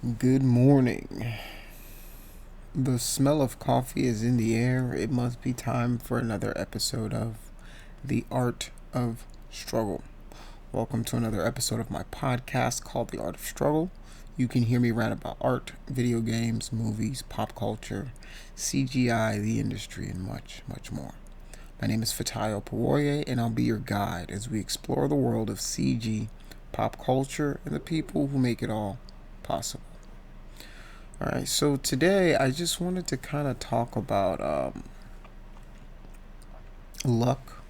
Good morning. The smell of coffee is in the air. It must be time for another episode of The Art of Struggle. Welcome to another episode of my podcast called The Art of Struggle. You can hear me rant about art, video games, movies, pop culture, CGI, the industry, and much, much more. My name is Fatayo Pawoye, and I'll be your guide as we explore the world of CG, pop culture, and the people who make it all possible. All right, so today I just wanted to kind of talk about luck,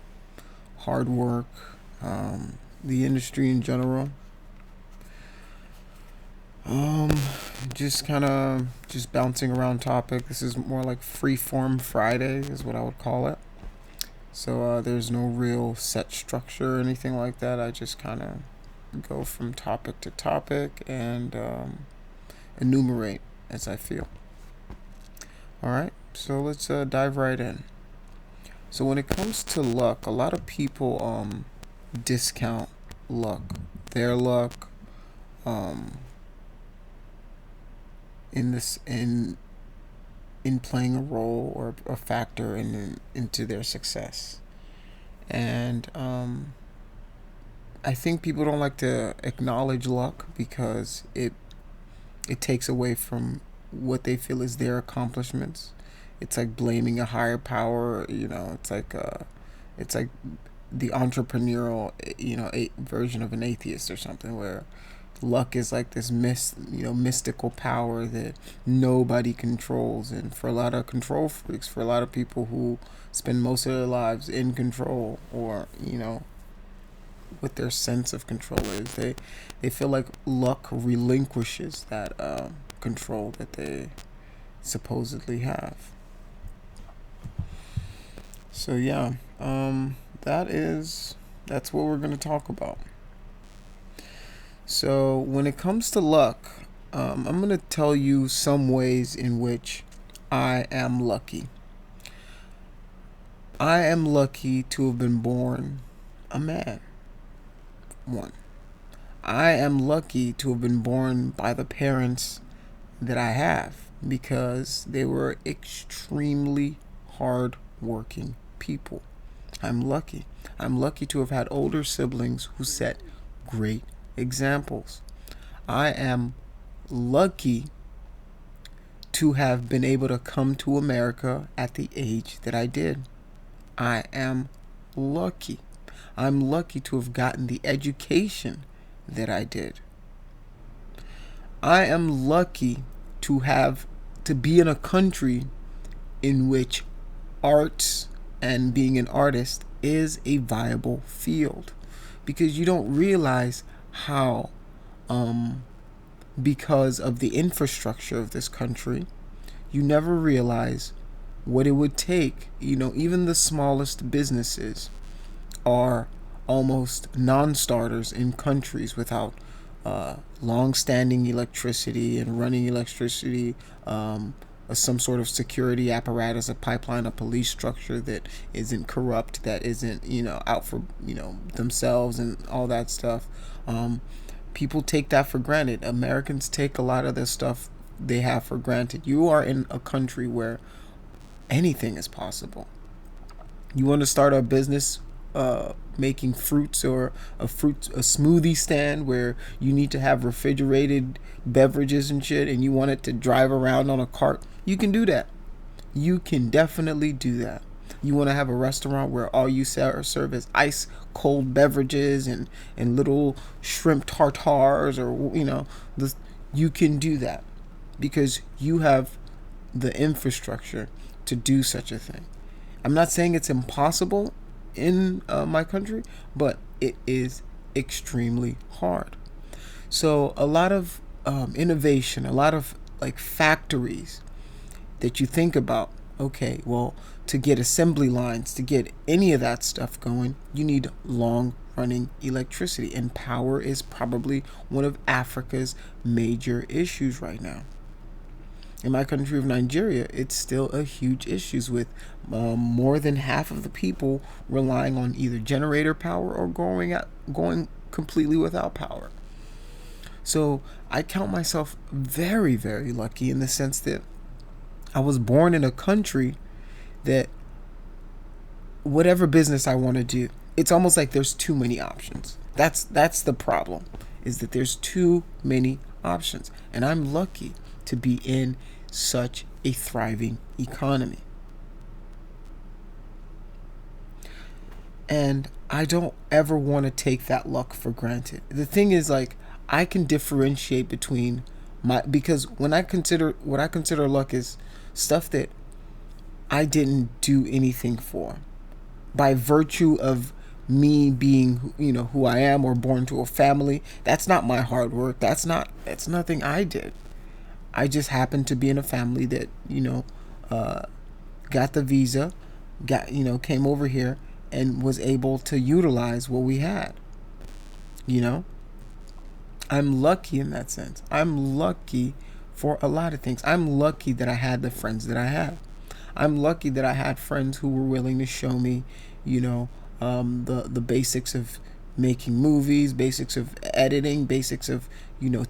hard work, the industry in general. Um, just kind of just bouncing around topic. This is more like free form Friday, is what I would call it. So there's no real set structure or anything like that. I just kind of go from topic to topic and enumerate as I feel. All right, so let's dive right in. So when it comes to luck, a lot of people discount luck, their luck, um, in this in playing a role or a factor into their success, and I think people don't like to acknowledge luck because it takes away from what they feel is their accomplishments. It's like blaming a higher power. It's like the entrepreneurial, version of an atheist or something, where luck is like this mystical power that nobody controls. And for a lot of control freaks, for a lot of people who spend most of their lives in control, or what their sense of control is, they feel like luck relinquishes that control that they supposedly have. So yeah, that's what we're going to talk about. So when it comes to luck, I'm going to tell you some ways in which I am lucky. I am lucky to have been born a man. One. I am lucky to have been born by the parents that I have because they were extremely hard working people. I'm lucky. I'm lucky to have had older siblings who set great examples. I am lucky to have been able to come to America at the age that I did. I am lucky. I'm lucky to have gotten the education that I did. I am lucky to be in a country in which arts and being an artist is a viable field, because you don't realize how, because of the infrastructure of this country, you never realize what it would take. Even the smallest businesses are almost non-starters in countries without long-standing electricity and running electricity, some sort of security apparatus, a pipeline, a police structure that isn't corrupt, that isn't out for themselves and all that stuff. People take that for granted. Americans take a lot of this stuff they have for granted. You are in a country where anything is possible. You want to start a business making fruits, or a smoothie stand where you need to have refrigerated beverages and shit, and you want it to drive around on a cart, you can do that. You can definitely do that. You want to have a restaurant where all you serve is ice cold beverages and little shrimp tartars, or this, you can do that because you have the infrastructure to do such a thing. I'm not saying it's impossible in my country, but it is extremely hard. So a lot of innovation, a lot of like factories that you think about. Okay, well, to get assembly lines, to get any of that stuff going, you need long running electricity, and power is probably one of Africa's major issues right now. In my country of Nigeria, it's still a huge issue, with more than half of the people relying on either generator power or going completely without power. So I count myself very, very lucky in the sense that I was born in a country that whatever business I want to do, it's almost like there's too many options. That's the problem, is that there's too many options. And I'm lucky to be in such a thriving economy. And I don't ever want to take that luck for granted. The thing is, like, I can differentiate between because when I consider what I consider luck is stuff that I didn't do anything for by virtue of me being, who I am, or born to a family. That's not my hard work. That's nothing I did. I just happened to be in a family that, uh, got the visa, came over here and was able to utilize what we had. You know, I'm lucky in that sense. I'm lucky for a lot of things. I'm lucky that I had the friends that I have. I'm lucky that I had friends who were willing to show me, the basics of making movies, basics of editing, basics of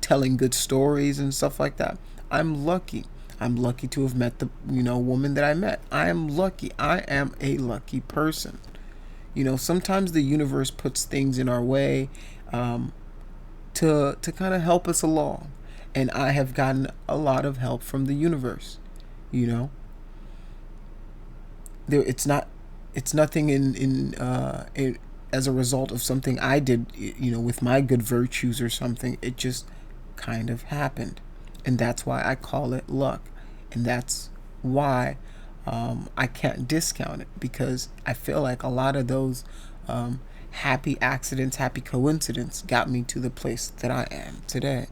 telling good stories and stuff like that. I'm lucky. I'm lucky to have met the woman that I met. I am lucky. I am a lucky person. Sometimes the universe puts things in our way, to kind of help us along, and I have gotten a lot of help from the universe. You know, it's nothing in as a result of something I did, with my good virtues or something. It just kind of happened, and that's why I call it luck, and that's why I can't discount it, because I feel like a lot of those happy accidents, happy coincidence got me to the place that I am today.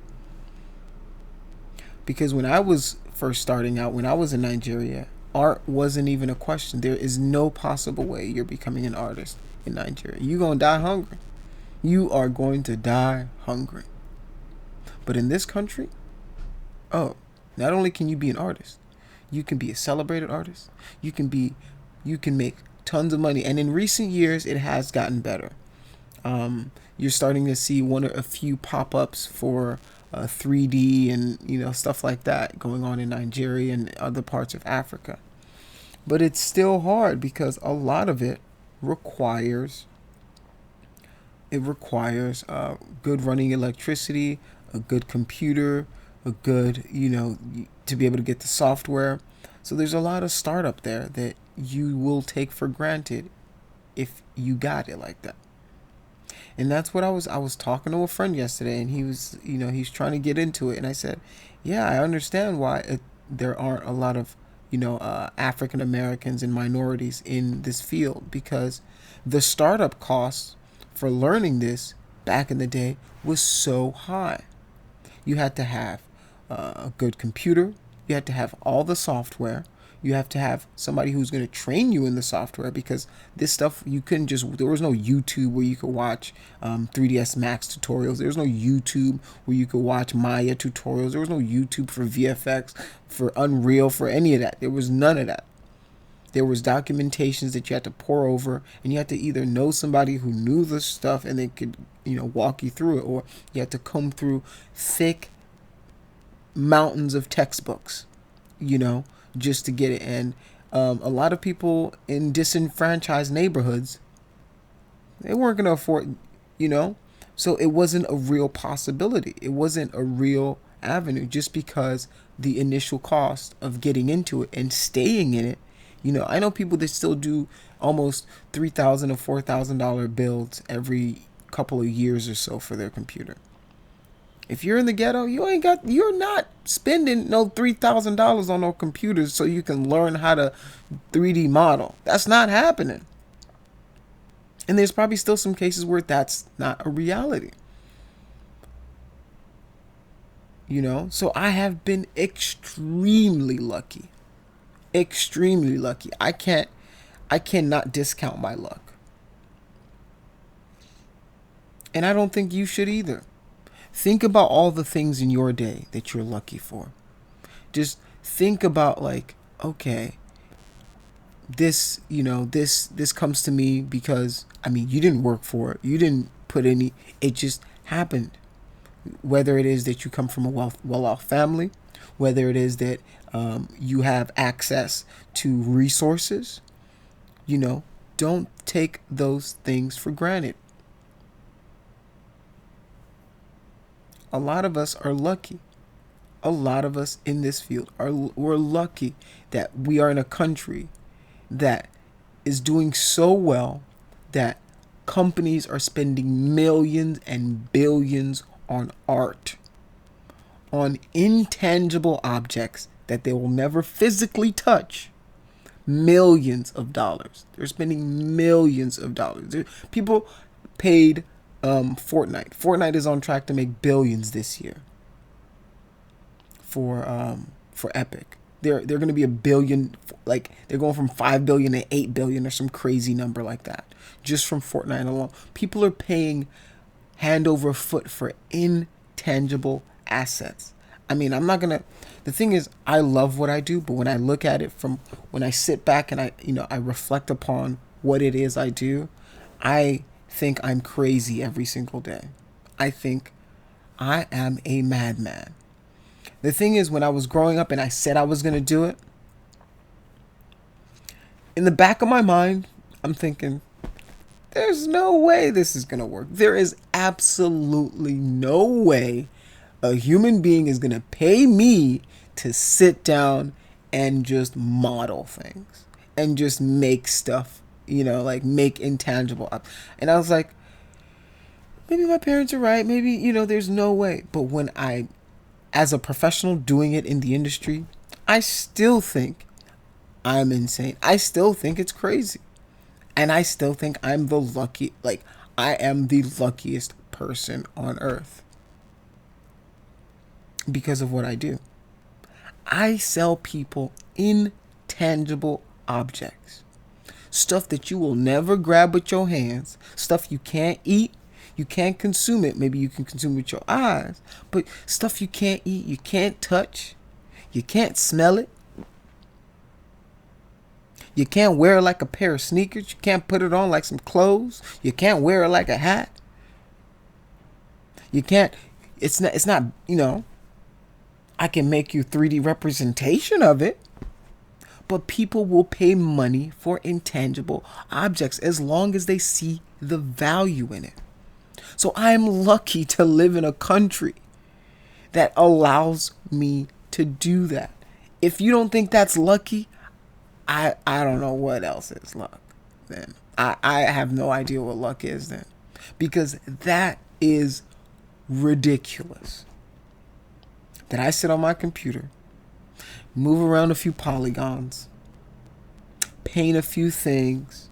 Because when I was first starting out, when I was in Nigeria, art wasn't even a question. There is no possible way you're becoming an artist in Nigeria. You're going to die hungry. You are going to die hungry. But in this country, oh, not only can you be an artist, you can be a celebrated artist. You can make tons of money. And in recent years, it has gotten better. You're starting to see a few pop-ups for 3D and stuff like that going on in Nigeria and other parts of Africa. But it's still hard because a lot of it requires good running electricity, a good computer, a good to be able to get the software. So there's a lot of startup there that you will take for granted if you got it like that. And that's what I was talking to a friend yesterday, and he was, he's trying to get into it. And I said, yeah, I understand why there aren't a lot of, African Americans and minorities in this field, because the startup costs for learning this back in the day was so high. You had to have a good computer. You had to have all the software. You have to have somebody who's going to train you in the software, because this stuff you couldn't there was no YouTube where you could watch 3ds Max tutorials. There was no YouTube where you could watch Maya tutorials. There was no YouTube for VFX, for Unreal, for any of that. There was none of that. There was documentations that you had to pour over, and you had to either know somebody who knew the stuff and they could walk you through it, or you had to comb through thick mountains of textbooks, just to get it. And a lot of people in disenfranchised neighborhoods, they weren't going to afford, so it wasn't a real possibility. It wasn't a real avenue, just because the initial cost of getting into it and staying in it. I know people that still do almost $3,000 or $4,000 builds every couple of years or so for their computer. If you're in the ghetto, you're not spending no $3,000 on no computers so you can learn how to 3D model. That's not happening. And there's probably still some cases where that's not a reality. So I have been extremely lucky. Extremely lucky. I cannot discount my luck. And I don't think you should either. Think about all the things in your day that you're lucky for. Just think about, like, okay, this comes to me because, you didn't work for it. You didn't put any, it just happened. whether it is that you come from a well-off family, whether it is that you have access to resources, don't take those things for granted. A lot of us are lucky. A lot of us in this field we're lucky that we are in a country that is doing so well that companies are spending millions and billions on art, on intangible objects that they will never physically touch. Millions of dollars. They're spending millions of dollars. People paid Fortnite. Fortnite is on track to make billions this year for Epic. They're going to be a billion, like they're going from 5 billion to 8 billion or some crazy number like that just from Fortnite alone. People are paying hand over foot for intangible assets. I mean, the thing is, I love what I do, but when I look at it when I sit back and I reflect upon what it is I do, I think I'm crazy every single day. I think I am a madman. The thing is, when I was growing up and I said I was going to do it, in the back of my mind, I'm thinking, there's no way this is going to work. There is absolutely no way a human being is going to pay me to sit down and just model things and just make stuff, like make intangible. And I was like, maybe my parents are right. Maybe, there's no way. But when as a professional doing it in the industry, I still think I'm insane. I still think it's crazy. And I still think I am the luckiest person on earth because of what I do. I sell people intangible objects. Stuff that you will never grab with your hands. Stuff you can't eat. You can't consume it. Maybe you can consume it with your eyes. But stuff you can't eat, you can't touch. You can't smell it. You can't wear it like a pair of sneakers. You can't put it on like some clothes. You can't wear it like a hat. You can't, it's not, I can make you 3D representation of it. But people will pay money for intangible objects as long as they see the value in it. So I'm lucky to live in a country that allows me to do that. If you don't think that's lucky, I don't know what else is luck then. I have no idea what luck is then. Because that is ridiculous. That I sit on my computer, move around a few polygons, paint a few things,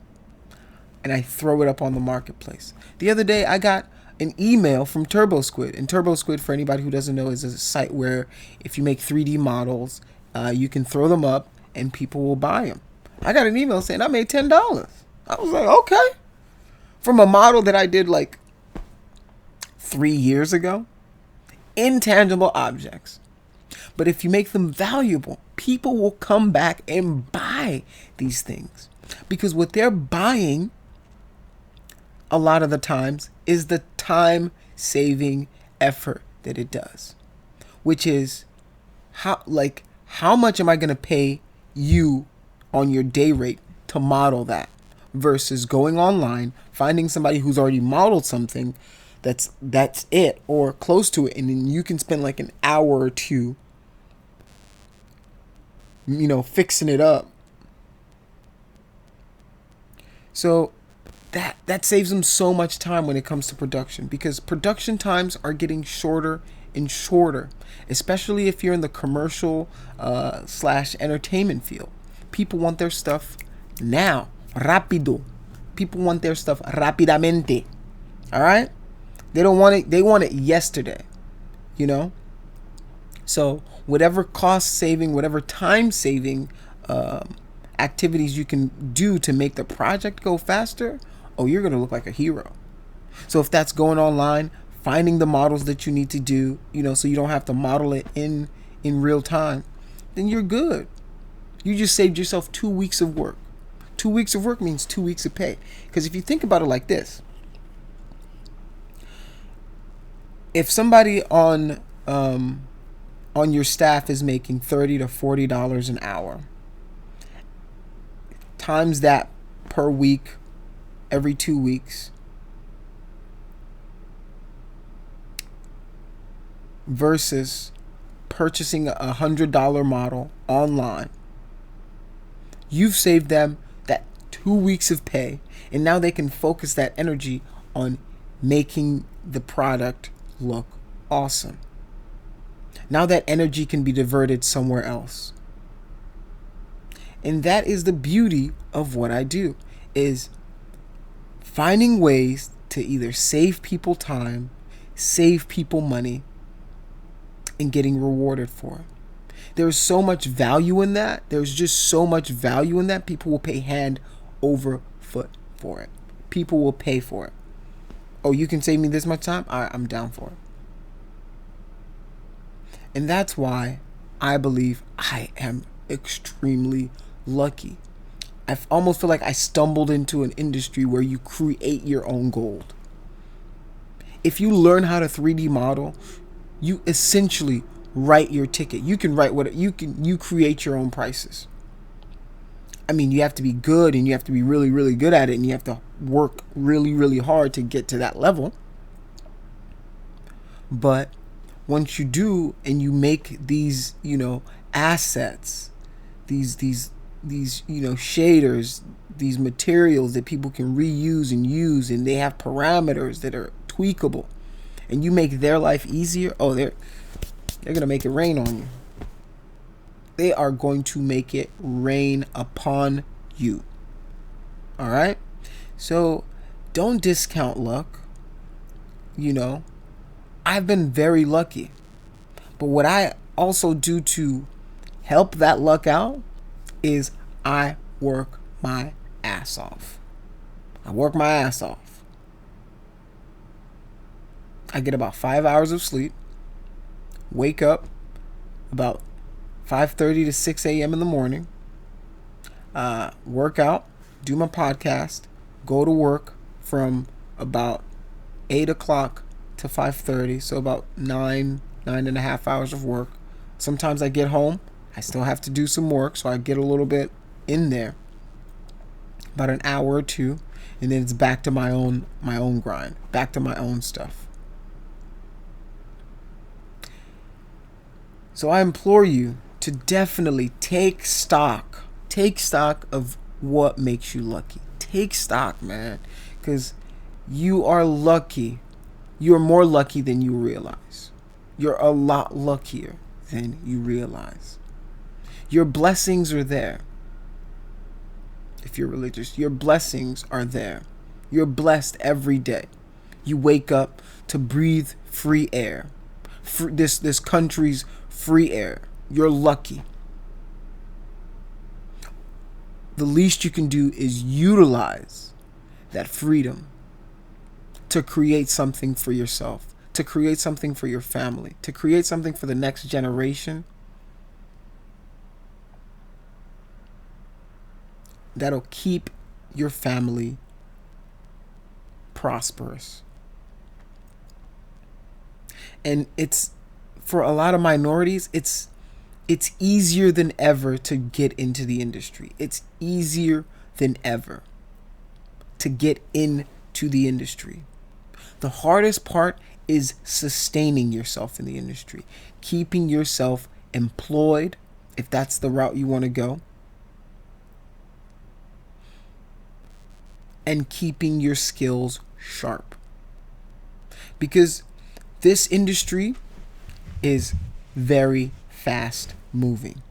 and I throw it up on the marketplace. The other day I got an email from TurboSquid. And TurboSquid, for anybody who doesn't know, is a site where if you make 3D models, you can throw them up and people will buy them. I got an email saying I made $10. I was like, okay. From a model that I did like 3 years ago. Intangible objects. But if you make them valuable, people will come back and buy these things. Because what they're buying a lot of the times is the time-saving effort that it does. Which is, how much am I going to pay you on your day rate to model that? Versus going online, finding somebody who's already modeled something that's it or close to it, and then you can spend like an hour or two fixing it up. So that saves them so much time when it comes to production, because production times are getting shorter and shorter, especially if you're in the commercial / entertainment field. People want their stuff now, rápido. People want their stuff rápidamente. All right? They don't want it. They want it yesterday. So whatever cost saving, whatever time saving activities you can do to make the project go faster, you're going to look like a hero. So if that's going online, finding the models that you need to do, so you don't have to model it in real time, then you're good. You just saved yourself 2 weeks of work. 2 weeks of work means 2 weeks of pay. Because if you think about it like this, If somebody on your staff is making $30 to $40 an hour, times that per week, every 2 weeks, versus purchasing a $100 model online, you've saved them that 2 weeks of pay, and now they can focus that energy on making the product look awesome. Now that energy can be diverted somewhere else. And that is the beauty of what I do, is finding ways to either save people time, save people money, and getting rewarded for it. There's so much value in that. There's just so much value in that. People will pay hand over foot for it. People will pay for it. Oh, you can save me this much time? All right, I'm down for it. And that's why I believe I am extremely lucky. I almost feel like I stumbled into an industry where you create your own gold. If you learn how to 3D model, you essentially write your ticket. You can write you create your own prices. I mean, you have to be good, and you have to be really, really good at it, and you have to work really, really hard to get to that level. But once you do, and you make these, assets, these shaders, these materials that people can reuse and use, and they have parameters that are tweakable, and you make their life easier, they're gonna make it rain on you. They are going to make it rain upon you. All right? So don't discount luck. I've been very lucky. But what I also do to help that luck out is I work my ass off. I work my ass off. I get about 5 hours of sleep. Wake up about 5:30 to 6 a.m. in the morning. Work out, do my podcast, go to work from about 8 o'clock to 5:30, so about 9.5 hours of work. Sometimes I get home, I still have to do some work, so I get a little bit in there, about an hour or two, and then it's back to my own grind, back to my own stuff. So I implore you to definitely take stock of what makes you lucky. Take stock, man, because you are lucky. You're more lucky than you realize. You're a lot luckier than you realize. Your blessings are there. If you're religious, your blessings are there. You're blessed every day. You wake up to breathe free air. This country's free air. You're lucky. The least you can do is utilize that freedom to create something for yourself, to create something for your family, to create something for the next generation that'll keep your family prosperous. And it's, for a lot of minorities, it's easier than ever to get into the industry. It's easier than ever to get into the industry. The hardest part is sustaining yourself in the industry, keeping yourself employed, if that's the route you want to go, and keeping your skills sharp. Because this industry is very fast moving.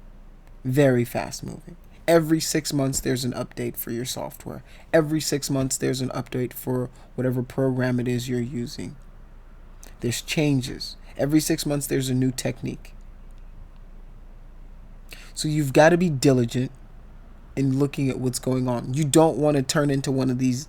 Very fast moving. Every 6 months there's an update for your software. Every 6 months there's an update for whatever program it is you're using. There's changes. Every 6 months there's a new technique. So you've got to be diligent in looking at what's going on. You don't want to turn into one of these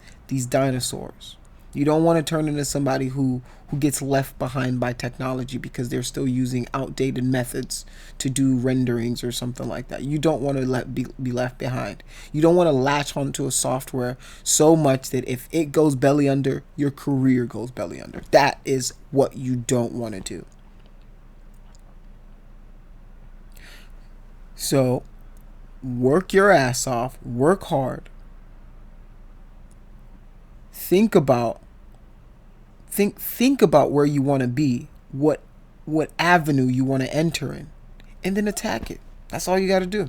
dinosaurs. You don't want to turn into somebody who gets left behind by technology because they're still using outdated methods to do renderings or something like that. You don't want to be left behind. You don't want to latch onto a software so much that if it goes belly under, your career goes belly under. That is what you don't want to do. So work your ass off, work hard. Think about where you want to be, what avenue you want to enter in, and then attack it. That's all you got to do.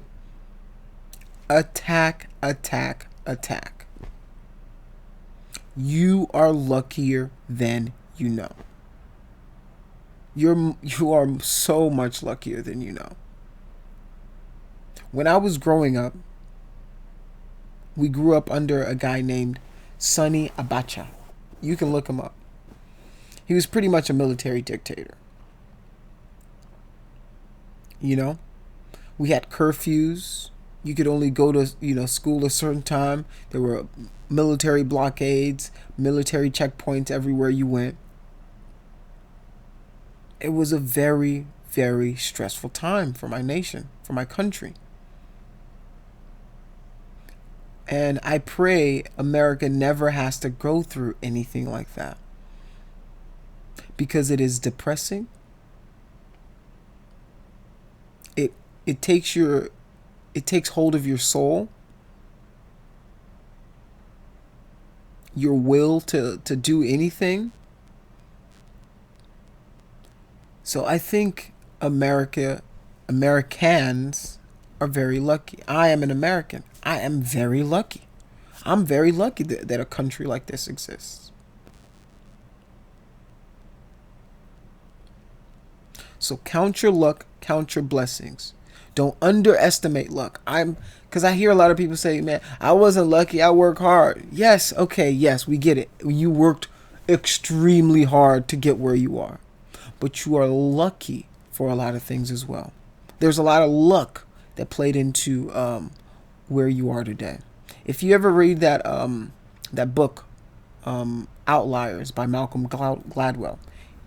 Attack, attack, attack. You are luckier than you know. You are so much luckier than you know. When I was growing up, we grew up under a guy named Sani Abacha. You can look him up. He was pretty much a military dictator. You know, we had curfews. You could only go to, school a certain time. There were military blockades, military checkpoints everywhere you went. It was a very, very stressful time for my nation, for my country. And I pray America never has to go through anything like that. Because it is depressing. It takes hold of your soul. Your will to do anything. So I think Americans are very lucky. I am an American. I am very lucky. I'm very lucky that a country like this exists. So count your luck, count your blessings. Don't underestimate luck. Because I hear a lot of people say, man, I wasn't lucky, I work hard. Yes, okay, yes, we get it. You worked extremely hard to get where you are. But you are lucky for a lot of things as well. There's a lot of luck that played into where you are today. If you ever read that book, Outliers by Malcolm Gladwell,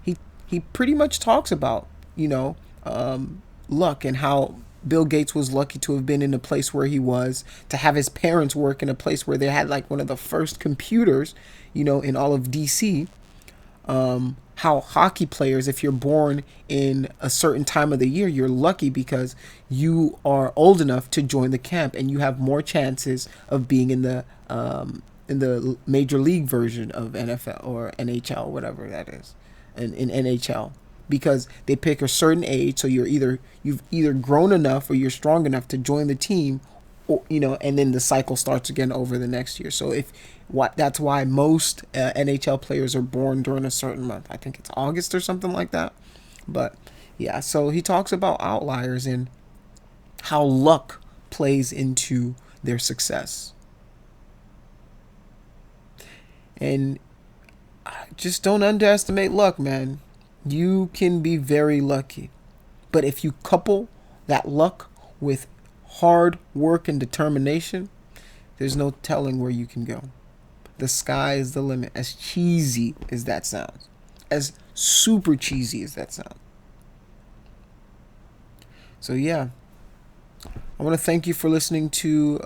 he pretty much talks about luck and how Bill Gates was lucky to have been in a place where he was, to have his parents work in a place where they had like one of the first computers, in all of DC. How hockey players, if you're born in a certain time of the year, you're lucky because you are old enough to join the camp and you have more chances of being in the major league version of NFL or NHL, whatever that is, in NHL, because they pick a certain age. So you've either grown enough or you're strong enough to join the team, or, and then the cycle starts again over the next year. So that's why most NHL players are born during a certain month. I think it's August or something like that. But yeah, so he talks about outliers and how luck plays into their success. And just don't underestimate luck, man. You can be very lucky. But if you couple that luck with hard work and determination, there's no telling where you can go. The sky is the limit, as cheesy as that sounds. As super cheesy as that sounds. So yeah, I want to thank you for listening to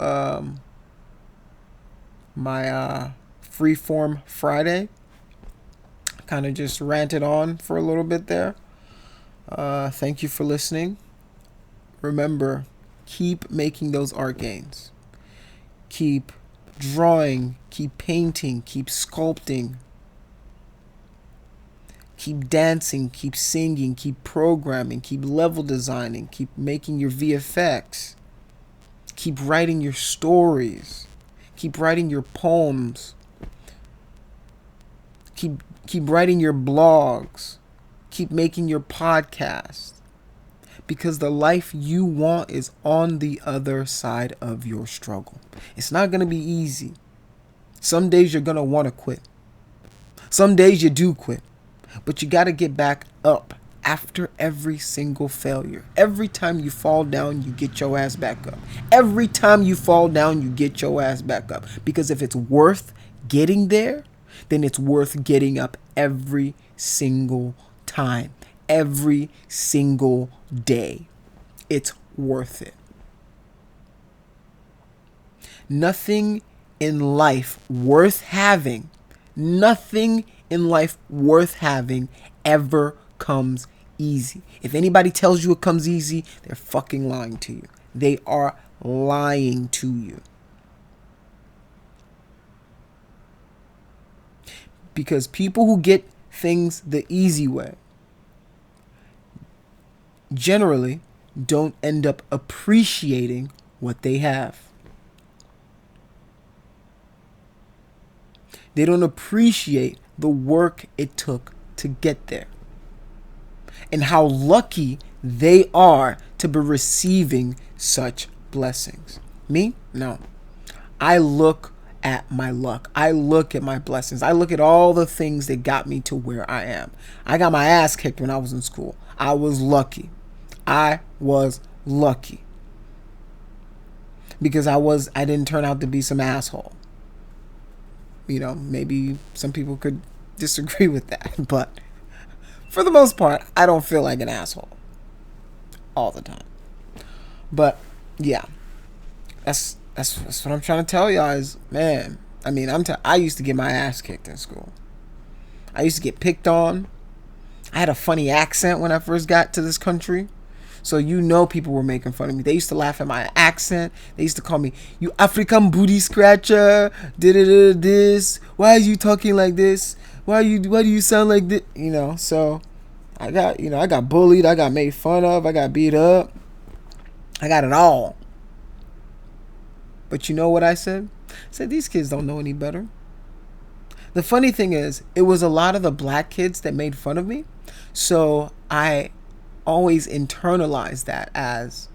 my Freeform Friday. Kind of just ranted on for a little bit there. Thank you for listening. Remember, keep making those art gains. Keep drawing, keep painting, keep sculpting, keep dancing, keep singing, keep programming, keep level designing, keep making your VFX, keep writing your stories, keep writing your poems, keep writing your blogs, keep making your podcast, because the life you want is on the other side of your struggle. It's not going to be easy. Some days you're going to want to quit. Some days you do quit. But you got to get back up after every single failure. Every time you fall down, you get your ass back up. Every time you fall down, you get your ass back up. Because if it's worth getting there, then it's worth getting up every single time, every single day. It's worth it. Nothing in life worth having, nothing in life worth having ever comes easy. If anybody tells you it comes easy, they're fucking lying to you. They are lying to you. Because people who get things the easy way generally don't end up appreciating what they have. They don't appreciate the work it took to get there, and how lucky they are to be receiving such blessings. Me? No. I look at my luck. I look at my blessings. I look at all the things that got me to where I am. I got my ass kicked when I was in school. I was lucky. I was lucky. Because I didn't turn out to be some asshole. You know, maybe some people could disagree with that, but for the most part, I don't feel like an asshole all the time. But yeah, that's what I'm trying to tell y'all is, man, I mean, I used to get my ass kicked in school. I used to get picked on. I had a funny accent when I first got to this country. So people were making fun of me. They used to laugh at my accent. They used to call me, "You African booty scratcher, this. Why are you talking like this? Why do you sound like this?" You know, so I got bullied, I got made fun of, I got beat up. I got it all. But you know what I said? I said, these kids don't know any better. The funny thing is, it was a lot of the black kids that made fun of me. So I always internalize that as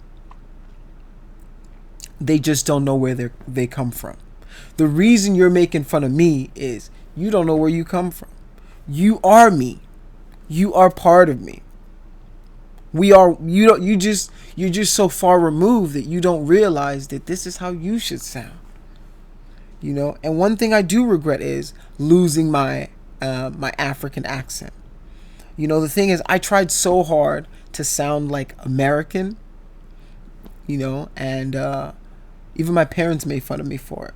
they just don't know where they come from. The reason you're making fun of me is you don't know where you come from. You are me. You are part of me. You're just so far removed that you don't realize that this is how you should sound. You know, and one thing I do regret is losing my African accent. You know, the thing is, I tried so hard to sound like American, you know, and even my parents made fun of me for it.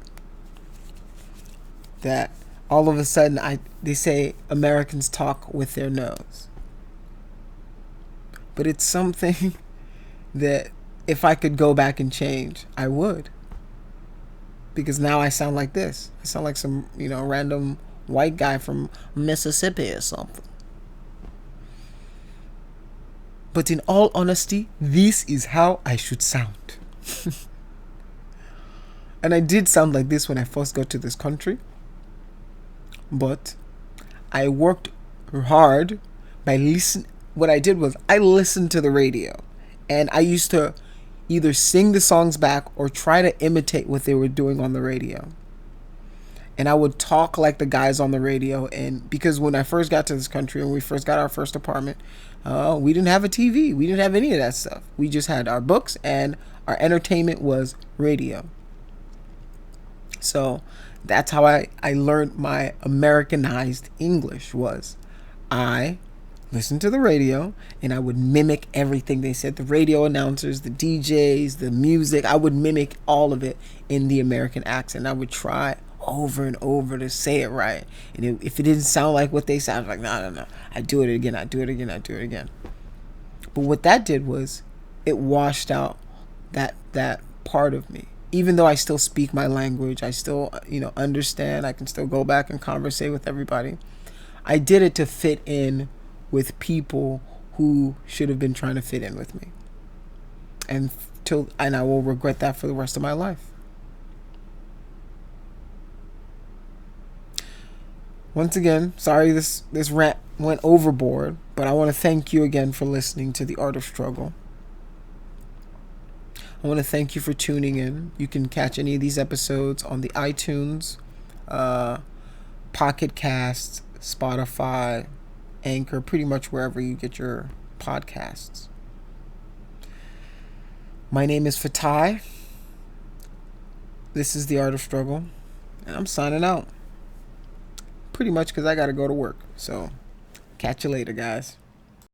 That all of a sudden they say Americans talk with their nose. But it's something that if I could go back and change, I would. Because now I sound like this. I sound like some, random white guy from Mississippi or something. But in all honesty, this is how I should sound. And I did sound like this when I first got to this country. But I worked hard by listening. What I did was I listened to the radio. And I used to either sing the songs back or try to imitate what they were doing on the radio. And I would talk like the guys on the radio. And because when I first got to this country and we first got our first apartment, we didn't have a TV. We didn't have any of that stuff. We just had our books, and our entertainment was radio. So that's how I learned my Americanized English. Was I listened to the radio and I would mimic everything they said. The radio announcers, the DJs, the music. I would mimic all of it in the American accent. I would try over and over to say it right. And if it didn't sound like what they said, I was like, no. I do it again. But what that did was it washed out that part of me. Even though I still speak my language, I still, understand. I can still go back and conversate with everybody. I did it to fit in with people who should have been trying to fit in with me. And I will regret that for the rest of my life. Once again, sorry this rant went overboard, but I want to thank you again for listening to The Art of Struggle. I want to thank you for tuning in. You can catch any of these episodes on the iTunes, Pocket Casts, Spotify, Anchor, pretty much wherever you get your podcasts. My name is Fatai. This is The Art of Struggle, and I'm signing out. pretty much because I got to go to work. So, catch you later, guys.